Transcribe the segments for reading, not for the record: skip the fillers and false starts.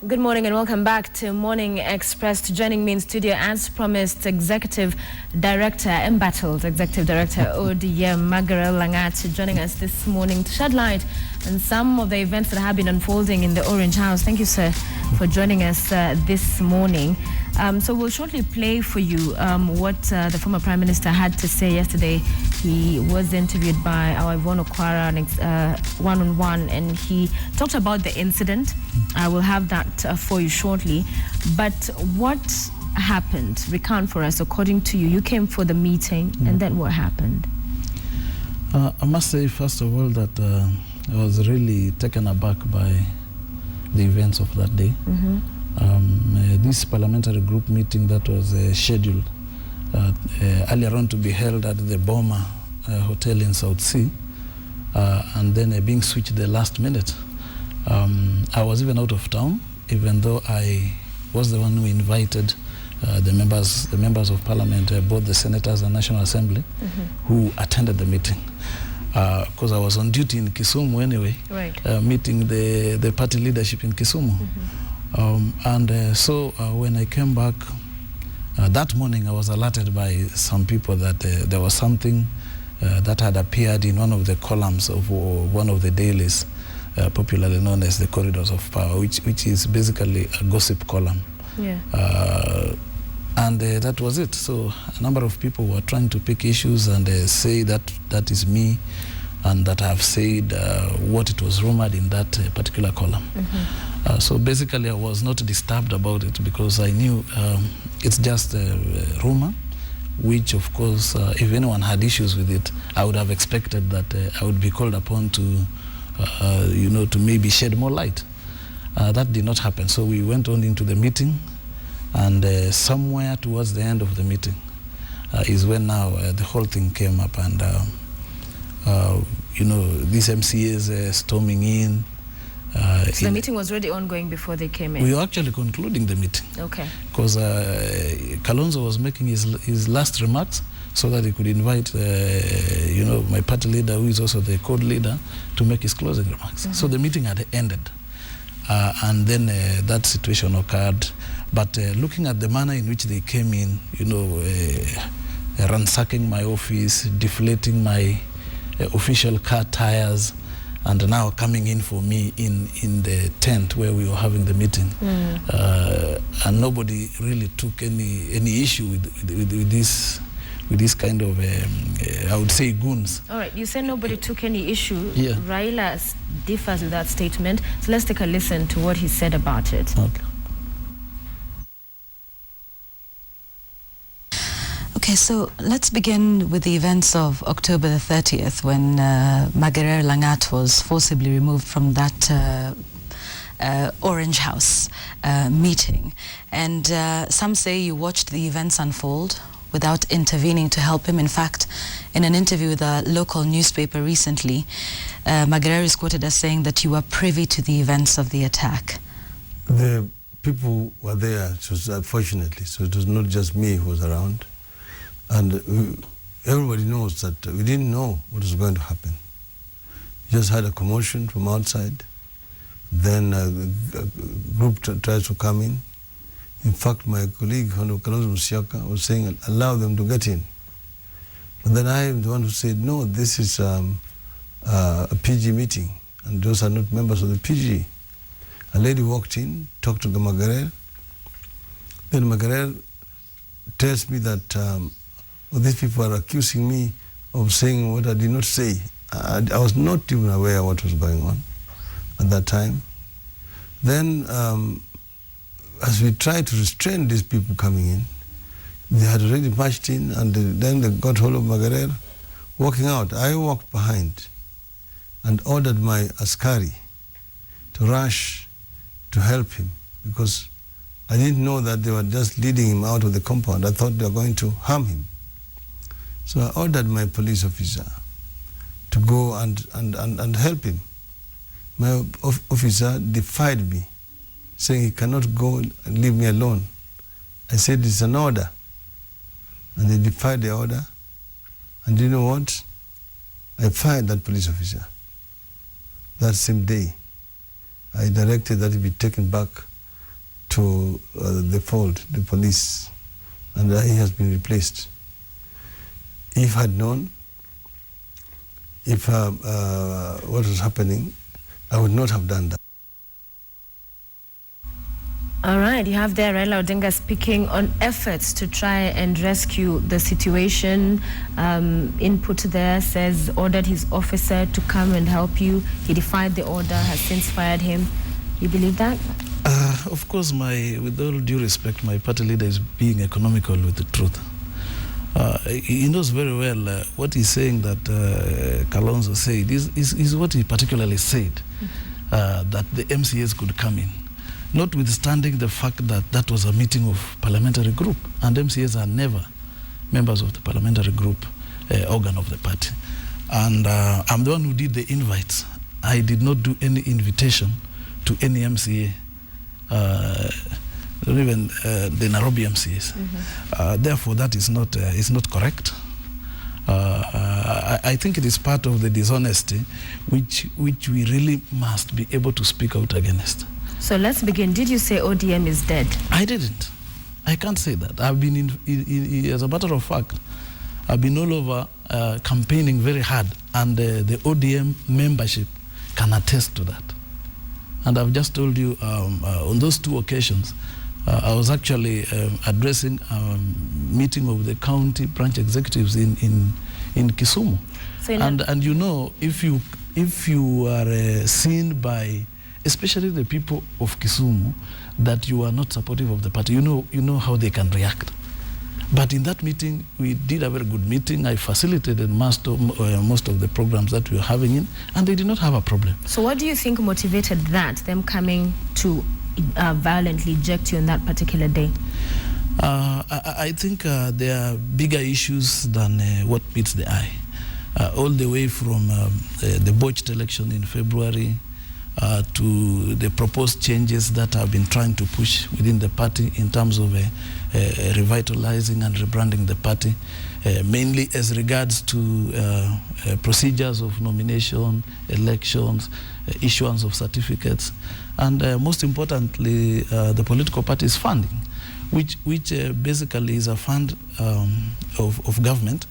Good morning and welcome back to Morning Express. Joining me in studio, as promised, Executive Director, Embattled Executive Director, ODM Magarer Langat, joining us this morning to shed light on some of the events that have been unfolding in the Orange House. Thank you, sir, for joining us this morning. So we'll shortly play for you what the former Prime Minister had to say yesterday. He was interviewed by our Yvonne Okwara one-on-one, and he talked about the incident. I will have that for you shortly. But what happened? Recount for us. According to you, you came for the meeting, and then what happened? I must say, first of all, that I was really taken aback by the events of that day. This parliamentary group meeting that was scheduled earlier on to be held at the Boma Hotel in South Sea, and then being switched the last minute. I was even out of town, even though I was the one who invited the members of parliament, both the senators and National Assembly, who attended the meeting. Because I was on duty in Kisumu anyway, right. Meeting the party leadership in Kisumu. So when I came back that morning, I was alerted by some people that there was something that had appeared in one of the columns of one of the dailies, popularly known as the Corridors of Power, which is basically a gossip column. Yeah. And that was it. So a number of people were trying to pick issues and say that that is me, and that I have said what it was rumored in that particular column. So basically I was not disturbed about it, because I knew it's just a rumor, which of course if anyone had issues with it, I would have expected that I would be called upon to to maybe shed more light. That did not happen. So we went on into the meeting, and somewhere towards the end of the meeting is when now the whole thing came up, and these MCAs storming in. So the meeting was already ongoing before they came in? We were actually concluding the meeting. Okay. Because Kalonzo was making his last remarks so that he could invite, my party leader, who is also the code leader, to make his closing remarks. So the meeting had ended. And then that situation occurred. But looking at the manner in which they came in, ransacking my office, deflating my official car tires, and now coming in for me in the tent where we were having the meeting, and nobody really took any issue with this kind of I would say goons. All right, you said nobody took any issue. Yeah. Raila differs with that statement, so let's take a listen to what he said about it. Okay. Okay, so let's begin with the events of October the 30th, when Magarer Langat was forcibly removed from that Orange House meeting. And some say you watched the events unfold without intervening to help him. In fact, in an interview with a local newspaper recently, Magarer is quoted as saying that you were privy to the events of the attack. The people were there, fortunately, so it was not just me who was around. And everybody knows that we didn't know what was going to happen. We just had a commotion from outside. Then a group tried to come in. In fact, my colleague, Kalonzo Musyoka, was saying, allow them to get in. But then I am the one who said, no, this is a PG meeting, and those are not members of the PG. A lady walked in, talked to the Magarer. Then Magarer tells me that these people are accusing me of saying what I did not say. I was not even aware of what was going on at that time. Then, as we tried to restrain these people coming in, they had already marched in, and then they got hold of Magarer walking out. I walked behind and ordered my askari to rush to help him, because I didn't know that they were just leading him out of the compound. I thought they were going to harm him. So I ordered my police officer to go and help him. My officer defied me, saying he cannot go and leave me alone. I said, it's an order. And they defied the order. And you know what? I fired that police officer that same day. I directed that he be taken back to the fold, the police, and he has been replaced. If I had known what was happening, I would not have done that. All right, you have there Raila Odinga speaking on efforts to try and rescue the situation. Input there says ordered his officer to come and help you. He defied the order, has since fired him. You believe that? Of course, with all due respect, my party leader is being economical with the truth. He knows very well what he's saying that Kalonzo said is what he particularly said, that the MCAs could come in. Notwithstanding the fact that that was a meeting of parliamentary group, and MCAs are never members of the parliamentary group organ of the party. And I'm the one who did the invites. I did not do any invitation to any MCA, not even the Nairobi MCAs. Therefore, that is not correct. I think it is part of the dishonesty which we really must be able to speak out against. So let's begin. Did you say ODM is dead? I didn't. I can't say that. I've been as a matter of fact, I've been all over campaigning very hard, and the ODM membership can attest to that. And I've just told you on those two occasions, I was actually addressing a meeting of the county branch executives in Kisumu. So and you know, if you are seen by especially the people of Kisumu that you are not supportive of the party, you know how they can react. But in that meeting, we did a very good meeting. I facilitated most of the programs that we were having in, and they did not have a problem. So what do you think motivated that, them coming to violently eject you on that particular day? I think there are bigger issues than what meets the eye. All the way from the botched election in February to the proposed changes that have been trying to push within the party in terms of revitalizing and rebranding the party, mainly as regards to procedures of nomination, elections, issuance of certificates, and most importantly, the political party's funding, which basically is a fund of government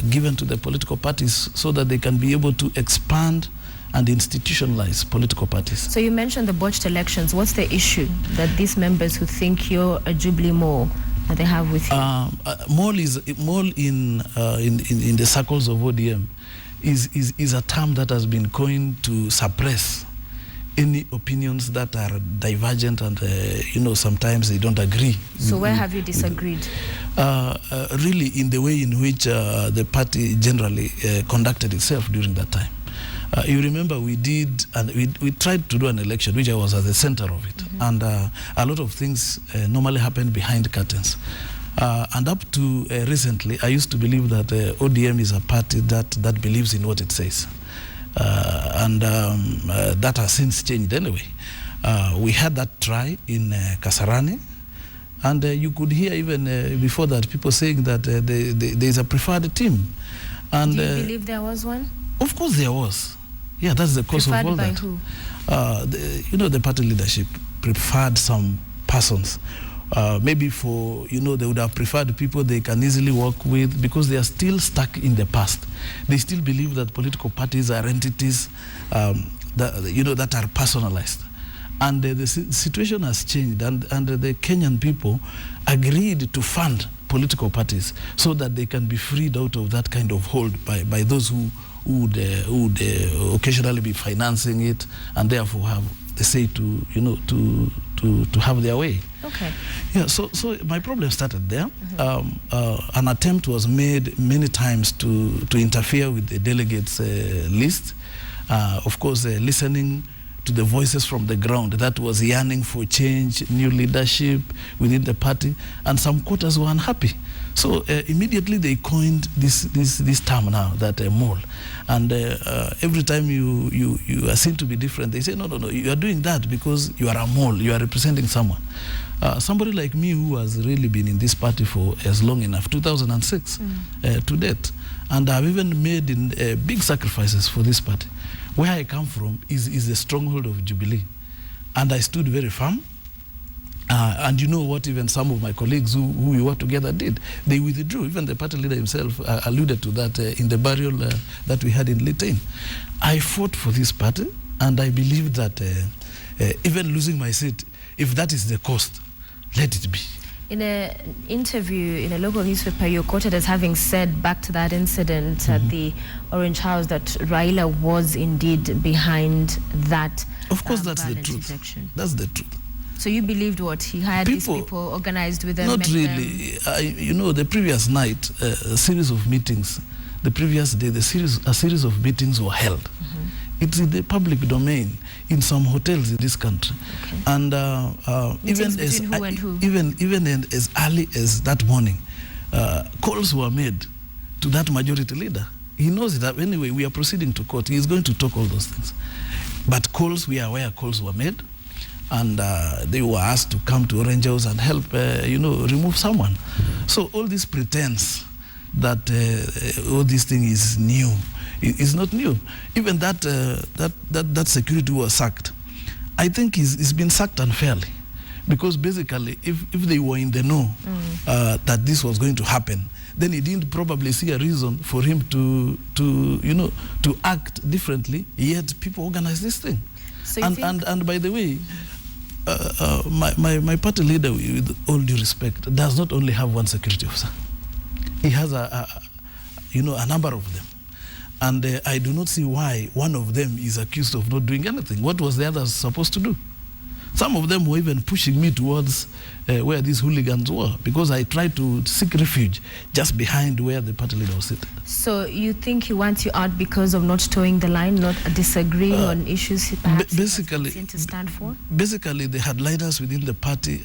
given to the political parties so that they can be able to expand and institutionalize political parties. So you mentioned the botched elections. What's the issue that these members who think you're a Jubilee mole that they have with you? Mole in the circles of ODM is a term that has been coined to suppress any opinions that are divergent and sometimes they don't agree. So where have you disagreed? Really in the way in which the party generally conducted itself during that time. You remember we did, and we tried to do an election, which I was at the center of it. And a lot of things normally happen behind curtains. And up to recently, I used to believe that ODM is a party that believes in what it says. And that has since changed anyway. We had that try in Kasarani, and you could hear even before that people saying that there is a preferred team. And do you believe there was one? Of course there was. Yeah, that's the cause preferred of all by that. Who? The party leadership preferred some persons. Maybe they would have preferred people they can easily work with because they are still stuck in the past. They still believe that political parties are entities that are personalized. And the situation has changed, and the Kenyan people agreed to fund political parties so that they can be freed out of that kind of hold by those who would occasionally be financing it, and therefore have the say to have their way. Okay. Yeah. So my problem started there. An attempt was made many times to interfere with the delegates' list. Of course, listening to the voices from the ground that was yearning for change, new leadership within the party, and some quarters were unhappy. So immediately they coined this term now, that mole. And every time you are seen to be different, they say, no, you are doing that because you are a mole, you are representing someone. Somebody like me who has really been in this party for as long enough, 2006 to date, and I've even made big sacrifices for this party. Where I come from is the stronghold of Jubilee. And I stood very firm. And you know what even some of my colleagues who we were together did? They withdrew. Even the party leader himself alluded to that in the burial that we had in Litain. I fought for this party, and I believe that even losing my seat, if that is the cost, let it be. In an interview in a local newspaper, you're quoted as having said, back to that incident at the Orange House, that Raila was indeed behind that. Of course, that's the truth. Ejection. That's the truth. So you believed what? He hired these people, organized with them? Not really. You know, the previous night, a series of meetings, the previous day, a series of meetings were held. It's in the public domain in some hotels in this country. Okay. And even as early as that morning, calls were made to that majority leader. He knows that anyway, we are proceeding to court. He is going to talk all those things. But calls, we are aware calls were made. And they were asked to come to Orange House and help, remove someone. So all this pretense that all this thing is new, is not new. Even that security was sacked. I think it's been sacked unfairly, because basically, if they were in the know that this was going to happen, then he didn't probably see a reason for him to act differently. Yet people organize this thing. So and by the way, my party leader, with all due respect, does not only have one security officer. He has a number of them. And I do not see why one of them is accused of not doing anything. What was the other supposed to do? Some of them were even pushing me towards where these hooligans were, because I tried to seek refuge just behind where the party leader was sitting. So you think he wants you out because of not towing the line, not disagreeing on issues he perhaps basically to stand for? Basically, the headliners within the party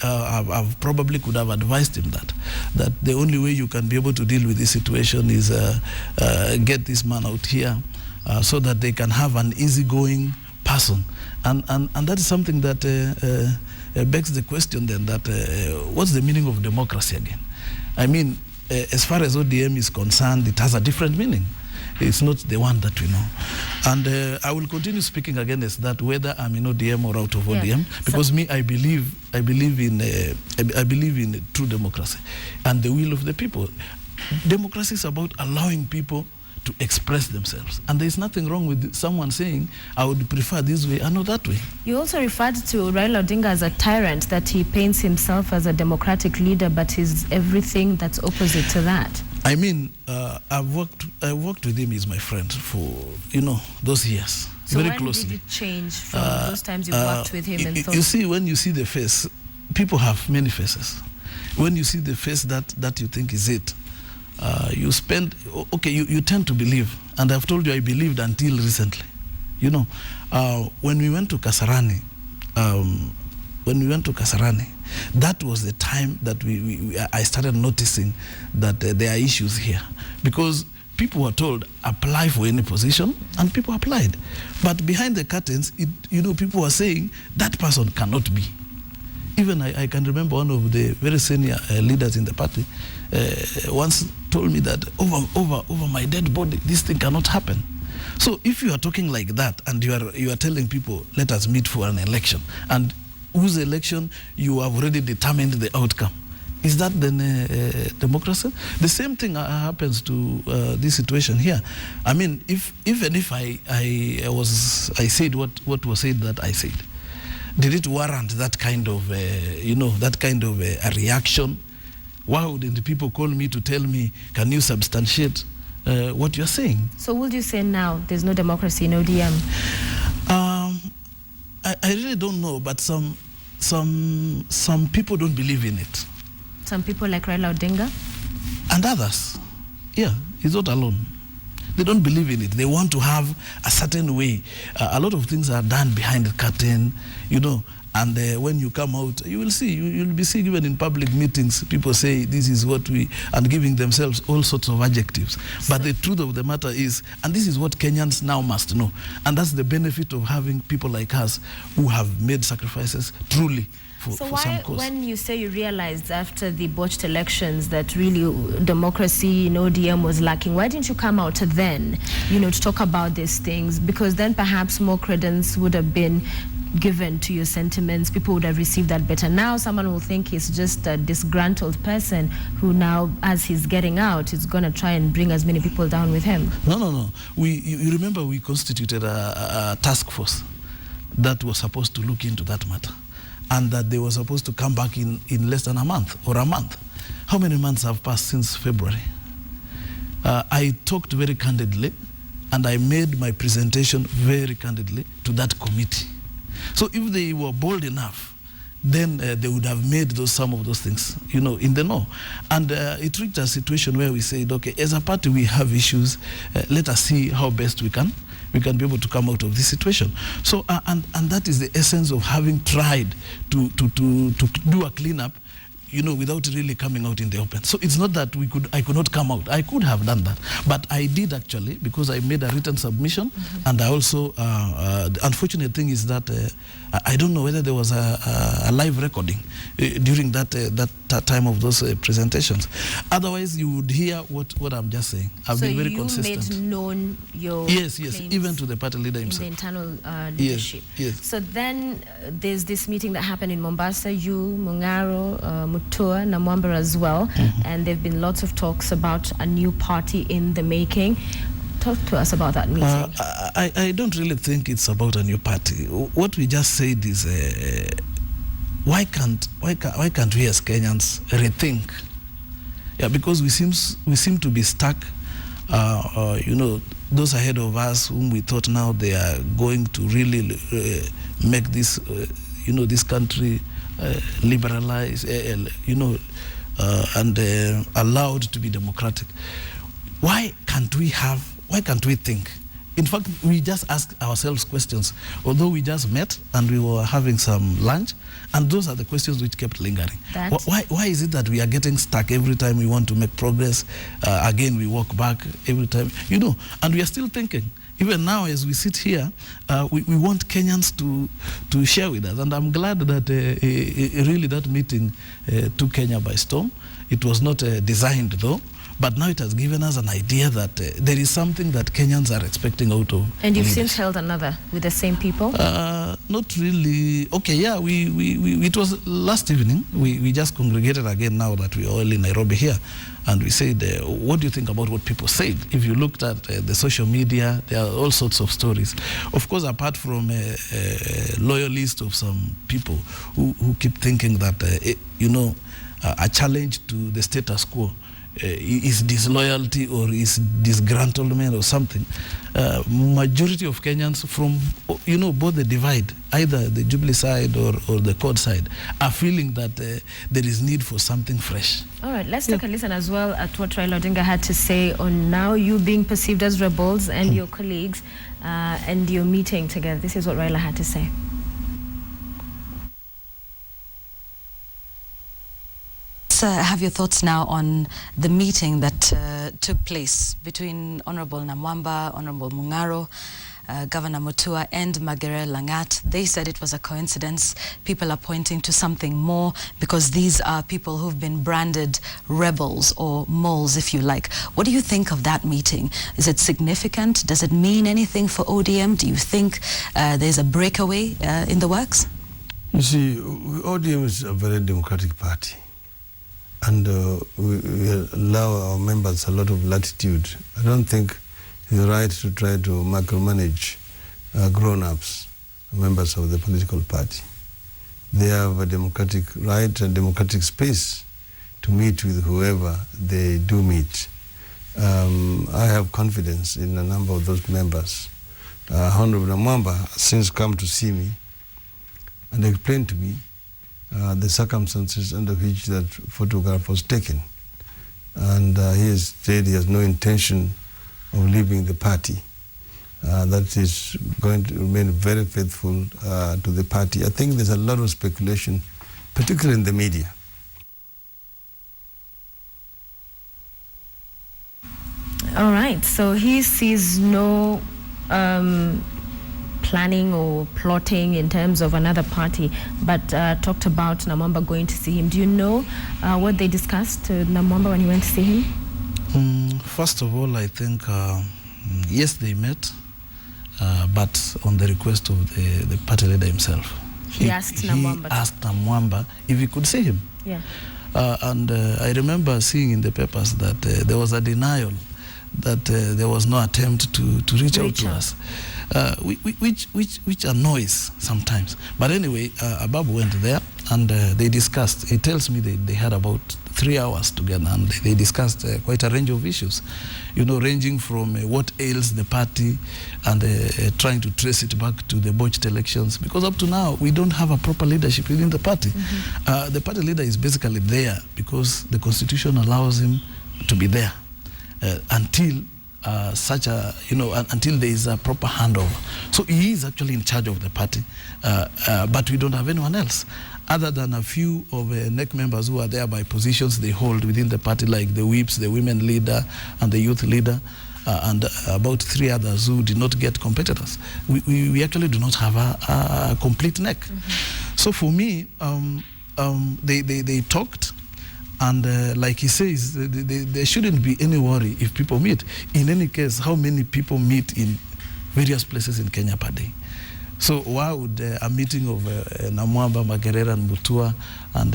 probably could have advised him that the only way you can be able to deal with this situation is get this man out here so that they can have an easygoing person. And that is something that begs the question then that what's the meaning of democracy again? I mean, as far as ODM is concerned, it has a different meaning. It's not the one that we know. And I will continue speaking against that, whether I'm in ODM or out of ODM, because I believe in true democracy and the will of the people. Democracy is about allowing people to express themselves. And there's nothing wrong with someone saying, I would prefer this way and not that way. You also referred to Raila Odinga as a tyrant, that he paints himself as a democratic leader, but he's everything that's opposite to that. I mean, I worked with him, he's my friend, for, those years, so very closely. So when did it change from those times you worked with him and thought? You see, when you see the face, people have many faces. When you see the face that you think is it, you tend to believe, and I've told you I believed until recently. When we went to Kasarani, that was the time that I started noticing that there are issues here, because people were told apply for any position, and people applied, but behind the curtains, people were saying that person cannot be. Even I can remember one of the very senior leaders in the party once told me that over my dead body, this thing cannot happen. So if you are talking like that, and you are telling people, let us meet for an election, and whose election you have already determined the outcome, is that then democracy? The same thing happens to this situation here. I mean, even if I said what was said that I said, did it warrant that kind of a reaction? Why wouldn't the people call me to tell me, can you substantiate what you're saying? So would you say now there's no democracy in ODM? I really don't know, but some people don't believe in it. Some people like Raila Odinga? And others. Yeah, he's not alone. They don't believe in it. They want to have a certain way. A lot of things are done behind the curtain, and when you come out, you will see, you'll be seeing even in public meetings, people say, this is what and giving themselves all sorts of adjectives. But the truth of the matter is, and this is what Kenyans now must know, and that's the benefit of having people like us who have made sacrifices truly. So why, when you say you realized after the botched elections that really democracy in ODM was lacking, why didn't you come out then, to talk about these things? Because then perhaps more credence would have been given to your sentiments, people would have received that better. Now someone will think he's just a disgruntled person who now, as he's getting out, is going to try and bring as many people down with him. No. You remember we constituted a task force that was supposed to look into that matter, and that they were supposed to come back in less than a month or a month. How many months have passed since February? I talked very candidly, and I made my presentation very candidly to that committee. So if they were bold enough, then they would have made some of those things, in the know. And it reached a situation where we said, okay, as a party we have issues, let us see how best we can be able to come out of this situation. So, and that is the essence of having tried to do a cleanup, without really coming out in the open. So it's not that I could not come out. I could have done that. But I did actually, because I made a written submission, and I also, the unfortunate thing is that I don't know whether there was a live recording during that time of those presentations. Otherwise, you would hear what I'm just saying. I've been very consistent. So you made known your Yes, even to the party leader himself. In the internal leadership. Yes. So then there's this meeting that happened in Mombasa, you, Magarer, Mutua, na Mombasa as well, and there have been lots of talks about a new party in the making. Talk to us about that meeting. I don't really think it's about a new party. What we just said is, why can't we as Kenyans rethink? Yeah, because we seem to be stuck. Those ahead of us, whom we thought now they are going to really make this, this country liberalized, and allowed to be democratic. Why can't we think? In fact, we just ask ourselves questions, although we just met and we were having some lunch, and those are the questions which kept lingering. Why is it that we are getting stuck every time we want to make progress? Again, we walk back every time, and we are still thinking. Even now, as we sit here, we want Kenyans to share with us. And I'm glad that really that meeting took Kenya by storm. It was not designed, though. But now it has given us an idea that there is something that Kenyans are expecting out of. And you've since held another with the same people? Not really. Okay, yeah, it was last evening. We just congregated again now that we are all in Nairobi here. And we said, what do you think about what people said? If you looked at the social media, there are all sorts of stories. Of course, apart from a loyalist of some people who keep thinking that, a challenge to the status quo is disloyalty or is disgruntlement or something. Majority of Kenyans from, both the divide, either the Jubilee side or the CORD side, are feeling that there is need for something fresh. All right, let's take a listen as well at what Raila Odinga had to say on now you being perceived as rebels and your colleagues and your meeting together. This is what Raila had to say. Have your thoughts now on the meeting that took place between Honorable Namwamba, Honorable Mungaro, Governor Mutua and Magarer Langat. They said it was a coincidence. People are pointing to something more because these are people who've been branded rebels or moles, if you like. What do you think of that meeting? Is it significant? Does it mean anything for ODM? Do you think there's a breakaway in the works? You see, ODM is a very democratic party. And we allow our members a lot of latitude. I don't think it's right to try to micromanage grown-ups, members of the political party. They have a democratic right and democratic space to meet with whoever they do meet. I have confidence in a number of those members. Honorable Namwamba has since come to see me and explained to me the circumstances under which that photograph was taken. And he has said he has no intention of leaving the party. That is going to remain very faithful to the party. I think there's a lot of speculation, particularly in the media. All right, so he sees no planning or plotting in terms of another party, but talked about Namwamba going to see him. Do you know what they discussed to Namwamba when he went to see him? First of all, I think, yes, they met. but on the request of the party leader himself. He asked Namwamba if he could see him. Yeah. And I remember seeing in the papers that there was a denial that there was no attempt to reach out to us, which annoys sometimes. But anyway, Ababu went there and they discussed. He tells me they had about 3 hours together and they discussed quite a range of issues, you know, ranging from what ails the party and trying to trace it back to the botched elections, because up to now we don't have a proper leadership within the party. The party leader is basically there because the constitution allows him to be there until until there is a proper handover. So he is actually in charge of the party, but we don't have anyone else other than a few of NEC members who are there by positions they hold within the party, like the whips, the women leader, and the youth leader, and about 3 others who did not get competitors. We actually do not have a complete NEC. So for me, they talked. And like he says, there shouldn't be any worry if people meet. In any case, how many people meet in various places in Kenya per day? So why would a meeting of Namwamba, Magarer, and Mutua, and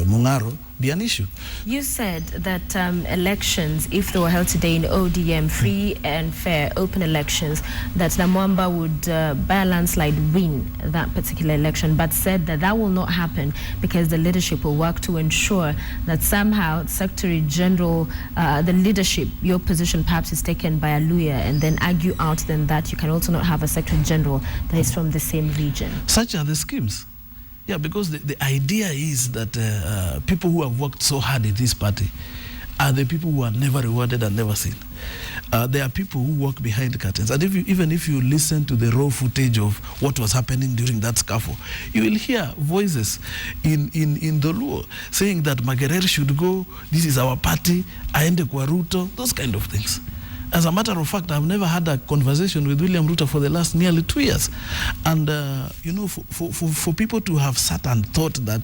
Mungaro be an issue? You said that elections, if they were held today in ODM, free and fair, open elections, that Namwamba would by a landslide win that particular election, but said that that will not happen because the leadership will work to ensure that somehow Secretary General, the leadership, your position perhaps is taken by a lawyer, and then argue out then that you can also not have a Secretary General that is from the same region. Such are the schemes. Yeah, because the idea is that people who have worked so hard in this party are the people who are never rewarded and never seen. There are people who work behind the curtains. And even if you listen to the raw footage of what was happening during that scuffle, you will hear voices in the Luo saying that Magarer should go, this is our party, aende kwa Ruto, those kind of things. As a matter of fact, I've never had a conversation with William Ruto for the last nearly 2 years. And, for people to have sat and thought that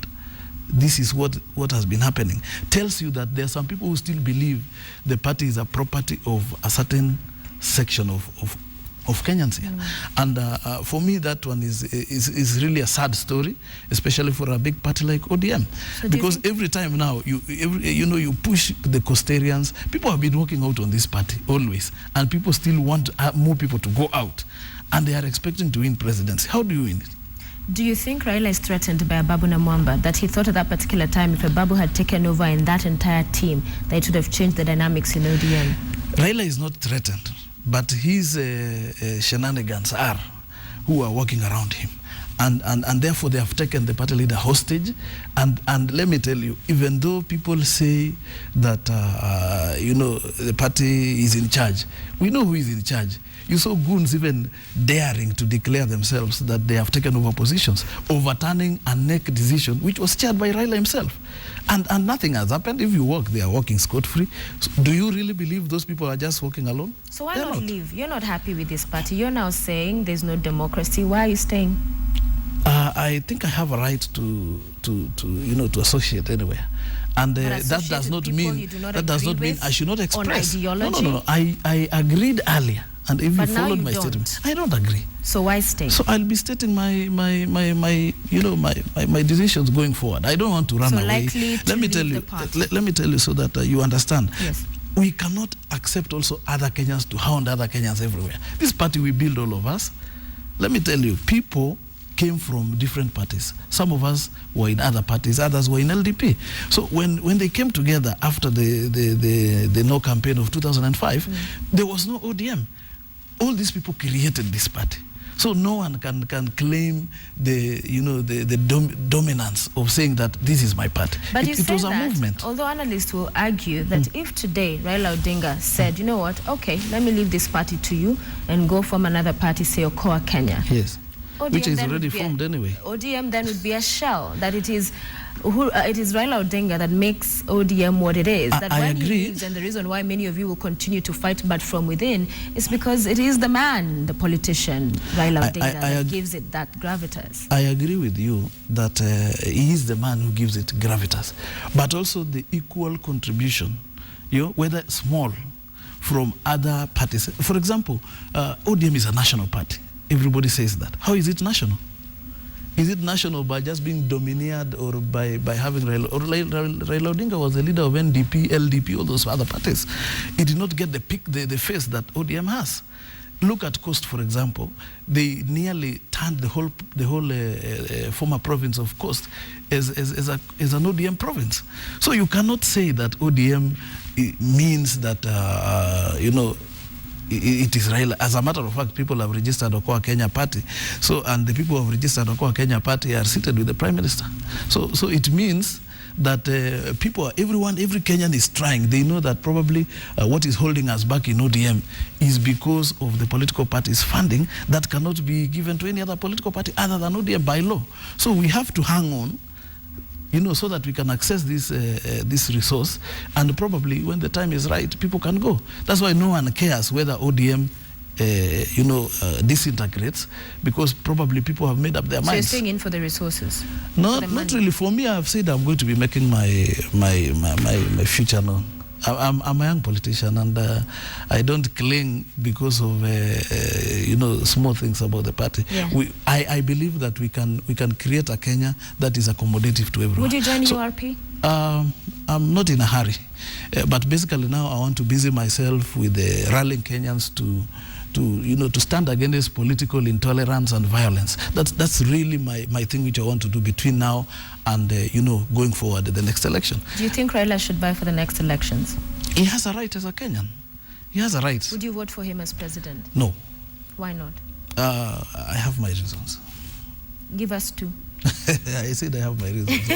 this is what has been happening, tells you that there are some people who still believe the party is a property of a certain section of Kenyans here. And for me, that one is really a sad story, especially for a big party like ODM. So because every time now, you push the Costarians, people have been working out on this party always, and people still want more people to go out, and they are expecting to win presidency. How do you win it? Do you think Raila is threatened by Ababu Namwamba, that he thought at that particular time if Ababu had taken over in that entire team, that it would have changed the dynamics in ODM? Raila is not threatened, but his shenanigans are who are working around him. And therefore they have taken the party leader hostage. And let me tell you, even though people say that, the party is in charge, we know who is in charge. You saw goons even daring to declare themselves that they have taken over positions, overturning a NEC decision which was chaired by Raila himself. And nothing has happened. If you work, they are working scot-free. So do you really believe those people are just working alone? So why not leave? You're not happy with this party. You're now saying there's no democracy. Why are you staying? I think I have a right to associate anywhere. And that does not mean I should not express. No. I agreed earlier. And if you followed my statement, I don't agree. So why stay? So I'll be stating my decisions going forward. I don't want to run away. Let me tell you so that you understand. Yes. We cannot accept also other Kenyans to hound other Kenyans everywhere. This party we build, all of us. Let me tell you, people came from different parties. Some of us were in other parties, others were in LDP. So when they came together after the no campaign of 2005, there was no ODM. All these people created this party. So no one can claim the dominance of saying that this is my party. But it was a movement. Although analysts will argue that if today Raila Odinga said, you know what, okay, let me leave this party to you and go form another party, say Okoa Kenya. Yes. ODM which is already formed anyway. ODM then would be a shell, that it is Raila Odinga that makes ODM what it is. That I when agree. He leaves, and the reason why many of you will continue to fight but from within is because it is the man, the politician, Raila Odinga, that gives it that gravitas. I agree with you that he is the man who gives it gravitas, but also the equal contribution, whether small, from other parties. For example, ODM is a national party. Everybody says that. How is it national? Is it national by just being domineered or by having Raila? Or Raila Odinga was the leader of NDP, LDP, all those other parties. It did not get the face that ODM has. Look at Coast, for example. They nearly turned the whole former province of Coast as an ODM province. So you cannot say that ODM means that, it is Raila. As a matter of fact, people have registered Okoa Kenya Party. So, and the people who have registered Okoa Kenya Party are seated with the Prime Minister. So it means that every Kenyan is trying. They know that probably what is holding us back in ODM is because of the political party's funding that cannot be given to any other political party other than ODM by law. So we have to hang on, so that we can access this resource, and probably when the time is right, people can go. That's why no one cares whether ODM disintegrates, because probably people have made up their minds. So you're staying in for the resources? No, not really. For me, I've said I'm going to be making my future known. I'm a young politician, and I don't cling because of small things about the party. Yeah. I believe that we can create a Kenya that is accommodative to everyone. Would you join URP? I'm not in a hurry, but basically now I want to busy myself with rallying Kenyans to stand against political intolerance and violence. That's really my thing, which I want to do between now and going forward at the next election. Do you think Raila should buy for the next elections? He has a right as a Kenyan. He has a right. Would you vote for him as president? No. Why not? I have my reasons. Give us two. I said I have my reasons.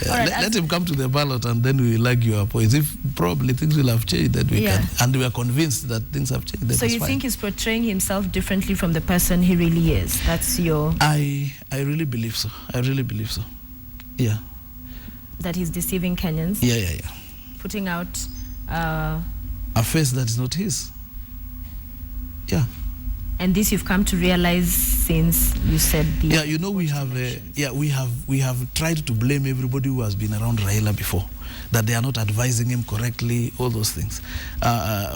Right, let him come to the ballot, and then we will argue our points. If probably things will have changed, that we can, and we are convinced that things have changed. So you think he's portraying himself differently from the person he really is? That's your... I really believe so. I really believe so. Yeah. That he's deceiving Kenyans? Yeah. Putting out... a face that is not his. Yeah. And this you've come to realize since you said the... Yeah, we have tried to blame everybody who has been around Raila before, that they are not advising him correctly, all those things.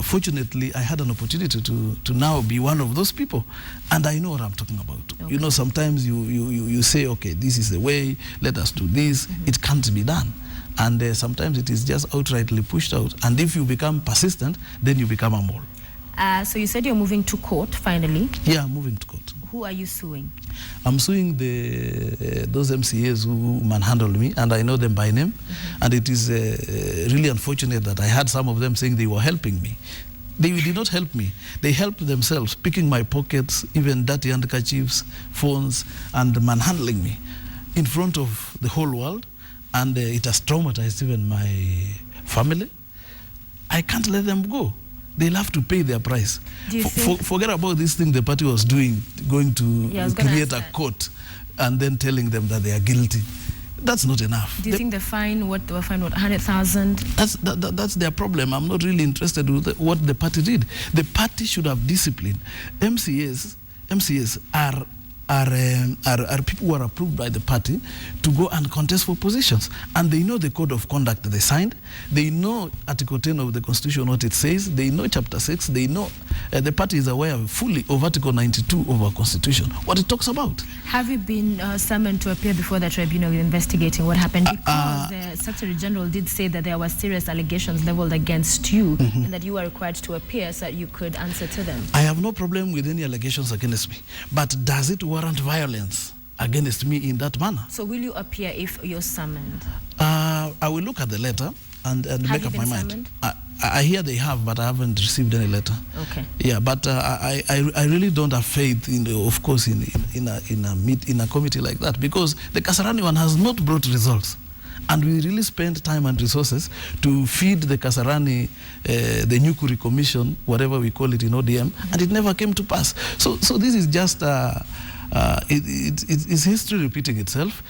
Fortunately, I had an opportunity to now be one of those people, and I know what I'm talking about. Okay. Sometimes you say, okay, this is the way, let us do this. Mm-hmm. It can't be done. And sometimes it is just outrightly pushed out. And if you become persistent, then you become a mole. So you said you're moving to court, finally? Yeah, I'm moving to court. Who are you suing? I'm suing those MCAs who manhandled me, and I know them by name. Mm-hmm. And it is really unfortunate that I had some of them saying they were helping me. They did not help me. They helped themselves, picking my pockets, even dirty handkerchiefs, phones, and manhandling me in front of the whole world. And it has traumatized even my family. I can't let them go. They'll have to pay their price. Forget about this thing the party was doing, going to create a court and then telling them that they are guilty. That's not enough. Do you think the fine, what they were fined, 100,000? That's their problem. I'm not really interested with what the party did. The party should have discipline. MCAs are people who are approved by the party to go and contest for positions. And they know the code of conduct they signed. They know Article 10 of the Constitution, what it says. They know Chapter 6. They know the party is aware fully of Article 92 of our Constitution, what it talks about. Have you been summoned to appear before the tribunal investigating what happened? Because the Secretary General did say that there were serious allegations leveled against you, mm-hmm. and that you were required to appear so that you could answer to them. I have no problem with any allegations against me. But does it warrant violence against me in that manner? So will you appear if you're summoned? I will look at the letter and make up my mind. I hear they have, but I haven't received any letter. Okay. Yeah, but I really don't have faith in a committee like that, because the Kasarani one has not brought results. And we really spent time and resources to feed the Kasarani, the Nyukuri Commission, whatever we call it in ODM, mm-hmm. and it never came to pass. So this is just it's history repeating itself,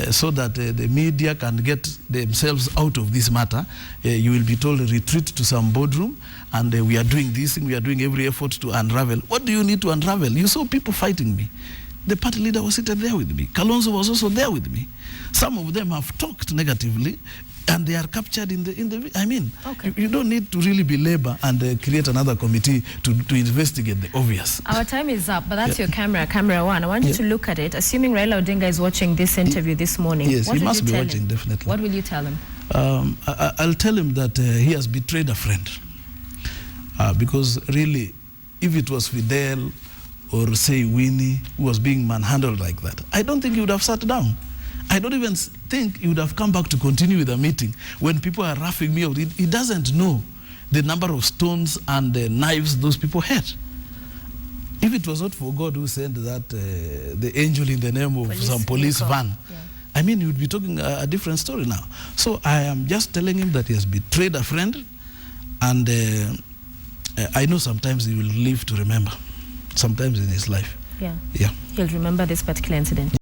so that the media can get themselves out of this matter. You will be told retreat to some boardroom, and we are doing this thing, we are doing every effort to unravel. What do you need to unravel? You saw people fighting me. The party leader was seated there with me. Kalonzo was also there with me. Some of them have talked negatively And they are captured in the I mean, Okay. you don't need to really belabor and create another committee to investigate the obvious. Our time is up, but that's your camera one. I want you to look at it. Assuming Raila Odinga is watching this interview this morning, yes, what he will must you be tell watching, him? definitely. What will you tell him? I'll tell him that he has betrayed a friend. Because really, if it was Fidel or say Winnie who was being manhandled like that, I don't think he would have sat down. I don't even think he would have come back to continue with the meeting when people are roughing me out. He doesn't know the number of stones and knives those people had. If it was not for God who sent that, the angel in the name of some police van, I mean, he would be talking a different story now. So I am just telling him that he has betrayed a friend, and I know sometimes he will live to remember, sometimes in his life. Yeah. Yeah. He'll remember this particular incident.